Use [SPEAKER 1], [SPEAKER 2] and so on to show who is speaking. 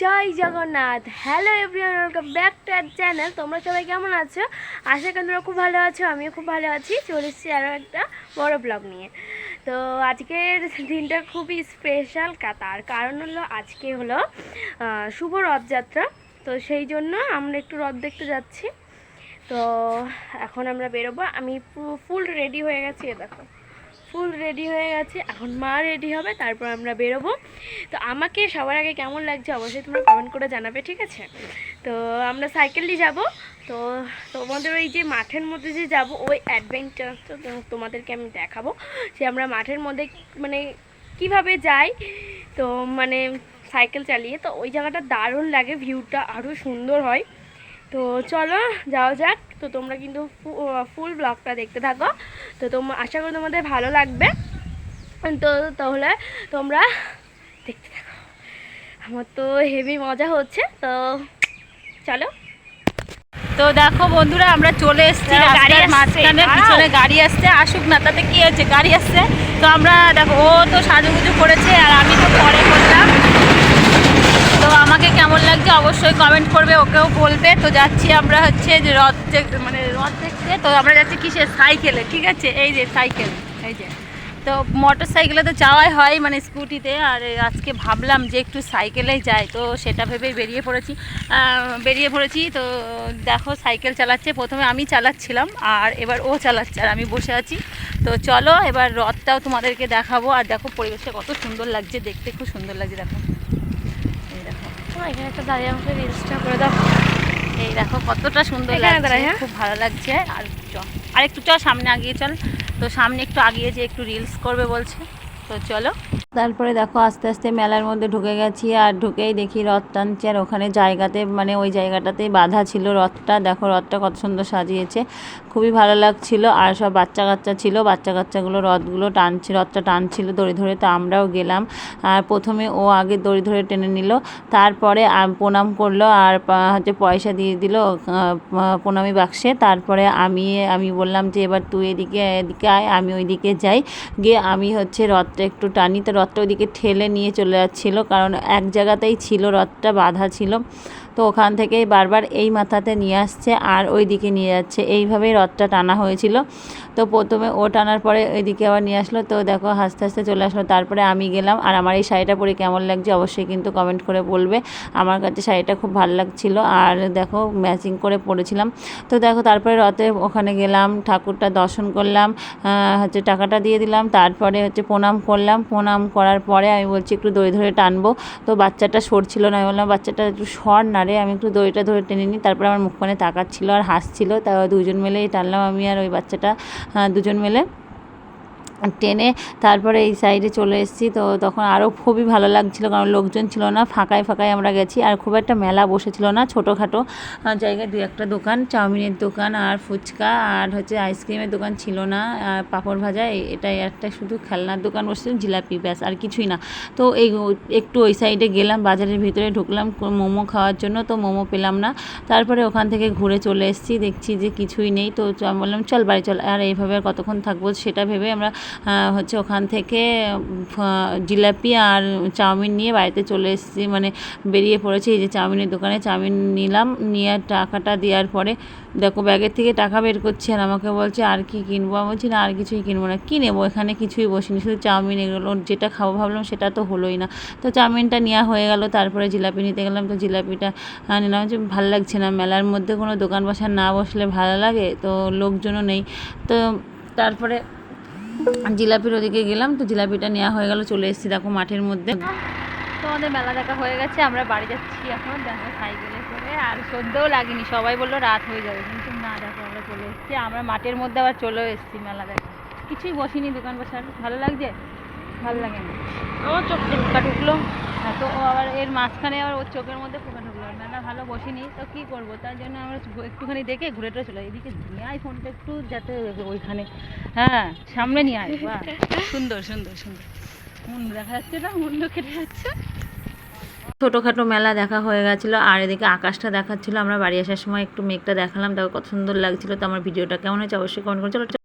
[SPEAKER 1] Joy Jagannath. Hello everyone, welcome back to our channel. তোমরা সবাই কেমন আছো? আশা করি তোমরা খুব ভালো আছো, আমিও খুব ভালো আছি। চলে এসেছি আরও একটা বড় ব্লগ নিয়ে। তো আজকের দিনটা খুবই স্পেশাল, তার কারণ হলো আজকে হলো শুভ রথযাত্রা। তো সেই জন্য আমরা একটু রথ দেখতে যাচ্ছি। তো এখন আমরা বেরোবো। আমি ফুল রেডি হয়ে গেছি, দেখো ফুল রেডি হয়ে গেছে। এখন মা রেডি হবে, তারপর আমরা বেরোবো। তো আমাকে সবার আগে কেমন লাগছে অবশ্যই তোমরা কমেন্ট করে জানাবে, ঠিক আছে? তো আমরা সাইকেল দিয়ে যাবো। তো তোমাদের ওই যে মাঠের মধ্যে যে যাব, ওই অ্যাডভেঞ্চারটা তোমাদেরকে আমি দেখাবো যে আমরা মাঠের মধ্যে মানে কিভাবে যাই। তো মানে সাইকেল চালিয়ে, তো ওই জায়গাটা দারুণ লাগে, ভিউটা আরও সুন্দর হয়। তো চলো যাওয়া যাক। তো তোমরা কিন্তু ফুল ব্লগটা দেখতে থাকো। তো আশা করি তোমাদের ভালো লাগবে। তো তাহলে তোমরা দেখতে থাকো, আমার তো হেভি মজা হচ্ছে। তো চলো।
[SPEAKER 2] তো দেখো বন্ধুরা, আমরা চলে এসেছি রাস্তার মাঝখানে। পিছনে গাড়ি আসছে, আসুক না, তাতে কি আছে, গাড়ি আসছে। তো আমরা দেখো, ও তো সাজুগুজু করেছে আর আমি তো পরে করলাম। তো আমাকে কেমন লাগছে অবশ্যই কমেন্ট করবে, ওকেও বলবে। তো যাচ্ছি আমরা হচ্ছে যে রথ দেখতে। তো আমরা যাচ্ছি কিসের, সাইকেলে, ঠিক আছে? এই যে সাইকেল, এই যে। তো মোটর সাইকেলে তো যাওয়াই হয়, মানে স্কুটিতে। আর আজকে ভাবলাম যে একটু সাইকেলেই যাই, তো সেটা ভেবেই বেরিয়ে পড়েছি। তো দেখো সাইকেল চালাচ্ছে, প্রথমে আমি চালাচ্ছিলাম আর এবার ও চালাচ্ছে আর আমি বসে আছি। তো চলো এবার রথটাও তোমাদেরকে দেখাবো। আর দেখো পরিবেশটা কত সুন্দর লাগছে, দেখতে খুব সুন্দর লাগছে। দেখো এই দেখো,
[SPEAKER 1] এখানে একটা দাঁড়িয়ে আমাকে রিলসটা করে দাও।
[SPEAKER 2] এই দেখো কতটা সুন্দর লাগছে, খুব ভালো লাগছে। আর একটু চল সামনে আগিয়ে চল। তো সামনে একটু আগিয়ে যে একটু রিলস করবে বলছে, তো চলো। তারপরে দেখো আস্তে আস্তে মেলার মধ্যে ঢুকে গেছি। আর ঢুকেই দেখি রথ টানছে, আর ওখানে জায়গাতে মানে ওই জায়গাটাতেই বাঁধা ছিল রথটা। দেখো রথটা কত সুন্দর সাজিয়েছে, খুবই ভালো লাগছিল। আর সব বাচ্চা কাচ্চা ছিল, বাচ্চা কাচ্চাগুলো রথটা টানছিল দড়ি ধরে। তো আমরাও গেলাম। আর প্রথমে ও আগে দড়ি ধরে টেনে নিল, তারপরে প্রণাম করলো আর হচ্ছে পয়সা দিয়ে দিল প্রণামী বাক্সে। তারপরে আমি বললাম যে এবার তুই এদিকে আয়, আমি ওইদিকে যাই। গিয়ে আমি হচ্ছে রথটা একটু টানি। তো রথটা ওইদিকে ঠেলে নিয়ে চলে যাচ্ছিলো, কারণ এক জায়গাতেই ছিল, রথটা বাঁধা ছিল। তো ওখান থেকেই বারবার এই মাথাতে নিয়ে আসছে আর ওই দিকে নিয়ে যাচ্ছে, এইভাবেই রথটা টানা হয়েছিল। তো প্রথমে ও টানার পরে ওইদিকে আবার নিয়ে আসলো। তো দেখো আস্তে আস্তে চলে আসলো। তারপরে আমি গেলাম। আর আমার এই শাড়িটা পরে কেমন লাগছে অবশ্যই কিন্তু কমেন্ট করে বলবে। আমার কাছে শাড়িটা খুব ভালো লাগছিলো, আর দেখো ম্যাচিং করে পরেছিলাম। তো দেখো তারপরে রথে ওখানে গেলাম, ঠাকুরটা দর্শন করলাম, হচ্ছে টাকাটা দিয়ে দিলাম। তারপরে হচ্ছে প্রণাম করলাম। প্রণাম করার পরে আমি বলছি একটু দড়ি ধরে টানবো। তো বাচ্চাটা সরছিল না, আমি বললাম বাচ্চাটা একটু সর না রে, আমি একটু দড়িটা ধরে টেনে নিই। তারপরে আমার মুখখানে তাকাচ্ছিল আর হাসছিল। তা দুজন মিলেই টানলাম, আমি আর ওই বাচ্চাটা দুজন মিলে টেনে তারপরে এই সাইডে চলে এসেছি। তো তখন আরও খুবই ভালো লাগছিলো, কারণ লোকজন ছিল না, ফাঁকায় আমরা গেছি। আর খুব একটা মেলা বসেছিল না, ছোটোখাটো জায়গায় দু একটা দোকান, চাউমিনের দোকান আর ফুচকা আর হচ্ছে আইসক্রিমের দোকান ছিল না, আর পাঁপড় ভাজা, এটাই একটা শুধু খেলনার দোকান বসেছিল, জিলাপি, ব্যাস আর কিছুই না। তো একটু ওই সাইডে গেলাম, বাজারের ভিতরে ঢুকলাম মোমো খাওয়ার জন্য। তো মোমো পেলাম না। তারপরে ওখান থেকে ঘুরে চলে এসেছি, দেখছি যে কিছুই নেই। তো আমি বললাম চল বাড়ি চল। আর এইভাবে আর কতক্ষণ থাকবো সেটা ভেবে আমরা হচ্ছে ওখান থেকে জিলাপি আর চাউমিন নিয়ে বাড়িতে চলে এসেছি, মানে বেরিয়ে পড়েছি। এই যে চাউমিনের দোকানে চাউমিন নিলাম, নিয়ে টাকাটা দেওয়ার পরে দেখো ব্যাগের থেকে টাকা বের করছি আর আমাকে বলছে আর কি কিনবো। আমি বলছি না আর কিছুই কিনবো না, কী নেবো, এখানে কিছুই বসিনি, শুধু চাউমিন, এগুলো যেটা খাবো ভাবলাম সেটা তো হলোই না। তো চাউমিনটা নেওয়া হয়ে গেল। তারপরে জিলাপি নিতে গেলাম। তো জিলাপিটা নিলাম, যে ভালো লাগছে না, মেলার মধ্যে কোনো দোকান বসা না বসলে ভালো লাগে, তো লোকজনও নেই। তো তারপরে জিলাপির ওদিকে গেলাম। তো জিলাপিটা নেওয়া হয়ে গেল, চলে এসেছি দেখো মাঠের মধ্যে। তো আমাদের মেলা দেখা হয়ে গেছে, আমরা বাড়ি যাচ্ছি এখন দেখো সাইকেলে করে। আর সন্ধ্যেও লাগেনি, সবাই বললো রাত হয়ে যাবে, কিন্তু না, দেখো আমরা চলে এসেছি। আমরা মাঠের মধ্যে আবার চলেও এসেছি মেলা দেখা। কিছুই বসিনি দোকান বসার, ভালো লাগছে, ভালো লাগে না। আমার চোখ পোকা ঢুকলো। তো ও আবার এর মাঝখানে আবার ওর চোখের মধ্যে পোকা ঢুকলো, মেলা ভালো বসিনি। তো কী করবো, তার জন্য আমরা একটুখানি দেখে ঘুরে টুরে চলে এদিকে নিয়ে আয় ফোনটা একটু, যাতে ওইখানে হ্যাঁ সামনে নিয়ে আয়। বাহ, সুন্দর সুন্দর সুন্দর, মুন্ডু দেখা যাচ্ছে না, মুন্ডু কেটে যাচ্ছে। ছোটোখাটো মেলা দেখা হয়ে গেছিলো। আর এদিকে আকাশটা দেখাচ্ছিলো, আমরা বাড়ি আসার সময় একটু মেঘটা দেখালাম, দেখো কত সুন্দর লাগছিলো। তো আমার ভিডিওটা কেমন হয়েছে অবশ্যই কমেন্ট করে। চলো।